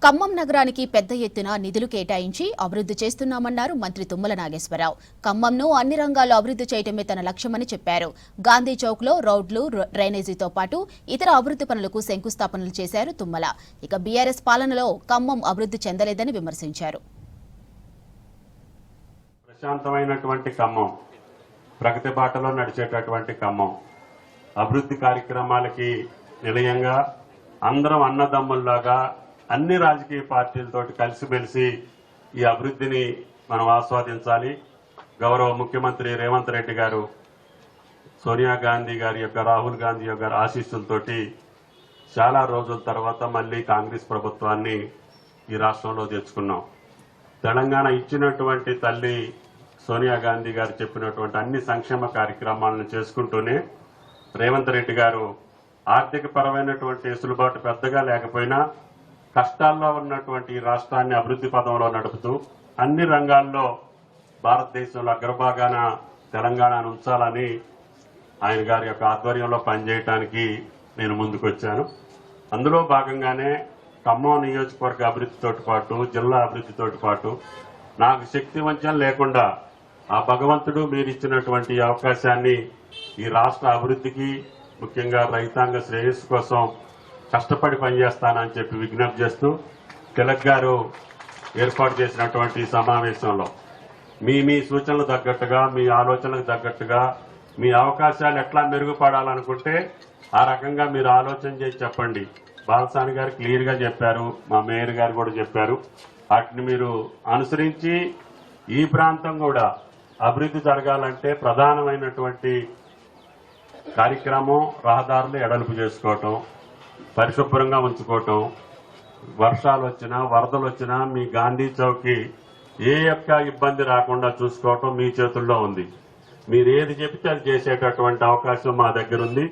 ఖమ్మం నగరానికి పెద్ద ఎత్తున నిధులు కేటాయించి అభివృద్ధి చేస్తున్నామన్నారు మంత్రి తుమ్మల నాగేశ్వరరావు. ఖమ్మంను అన్ని రంగాల్లో అభివృద్ధి చేయటమే తన లక్ష్యమని చెప్పారు. గాంధీ చౌక్ లో రోడ్లు, డ్రైనేజీతో పాటు ఇతర అభివృద్ధి పనులకు శంకుస్థాపనలు చేశారు తుమ్మల. ఇక బీఆర్ఎస్ పాలనలో ఖమ్మం అభివృద్ధి చెందలేదని విమర్శించారు. ప్రశాంతమైనటువంటి ఖమ్మం, ప్రగతి బాటలో నడిచేటటువంటి ఖమ్మం, అభివృద్ధి కార్యక్రమాలకి నిలయంగా అందరం అన్నదమ్ముల్లాగా అన్ని రాజకీయ పార్టీలతో కలిసిమెలిసి ఈ అభివృద్ధిని మనం ఆస్వాదించాలి. గౌరవ ముఖ్యమంత్రి రేవంత్ రెడ్డి గారు, సోనియా గాంధీ గారి యొక్క, రాహుల్ గాంధీ యొక్క ఆశీస్సులతోటి చాలా రోజుల తర్వాత మళ్లీ కాంగ్రెస్ ప్రభుత్వాన్ని ఈ రాష్ట్రంలో తెచ్చుకున్నాం. తెలంగాణ ఇచ్చినటువంటి తల్లి సోనియా గాంధీ గారు చెప్పినటువంటి అన్ని సంక్షేమ కార్యక్రమాలను చేసుకుంటూనే రేవంత్ రెడ్డి గారు ఆర్థిక పరమైనటువంటి వెసులుబాటు పెద్దగా లేకపోయినా కష్టాల్లో ఉన్నటువంటి రాష్ట్రాన్ని అభివృద్ధి పదంలో నడుపుతూ అన్ని రంగాల్లో భారతదేశంలో అగ్రభాగాన తెలంగాణను ఉంచాలని ఆయన గారి యొక్క ఆధ్వర్యంలో పనిచేయడానికి నేను ముందుకొచ్చాను. అందులో భాగంగానే ఖమ్మం నియోజకవర్గ అభివృద్ధితో పాటు, జిల్లా అభివృద్ధితో పాటు నాకు శక్తి వంచన లేకుండా ఆ భగవంతుడు మీరు ఇచ్చినటువంటి అవకాశాన్ని ఈ రాష్ట్ర అభివృద్ధికి, ముఖ్యంగా రైతాంగ శ్రేయస్సు కోసం కష్టపడి పనిచేస్తానని చెప్పి విజ్ఞప్తి చేస్తూ తిలక్ గారు ఏర్పాటు చేసినటువంటి సమావేశంలో మీ సూచనలు తగ్గట్టుగా, మీ ఆలోచనలకు తగ్గట్టుగా మీ అవకాశాలు ఎట్లా మెరుగుపడాలనుకుంటే ఆ రకంగా మీరు ఆలోచన చేసి చెప్పండి. బాలసాని గారు క్లియర్ గా చెప్పారు, మా మేయర్ గారు కూడా చెప్పారు. వాటిని మీరు అనుసరించి ఈ ప్రాంతం కూడా అభివృద్ధి జరగాలంటే ప్రధానమైనటువంటి కార్యక్రమం రహదారులు ఎడలుపు చేసుకోవటం, పరిశుభ్రంగా ఉంచుకోవటం, వర్షాలు వచ్చినా వరదలు వచ్చినా మీ గాంధీ చౌక్కి ఏ యొక్క ఇబ్బంది రాకుండా చూసుకోవటం మీ చేతుల్లో ఉంది. మీరు ఏది చెబితే అది చేసేటటువంటి అవకాశం మా దగ్గర ఉంది.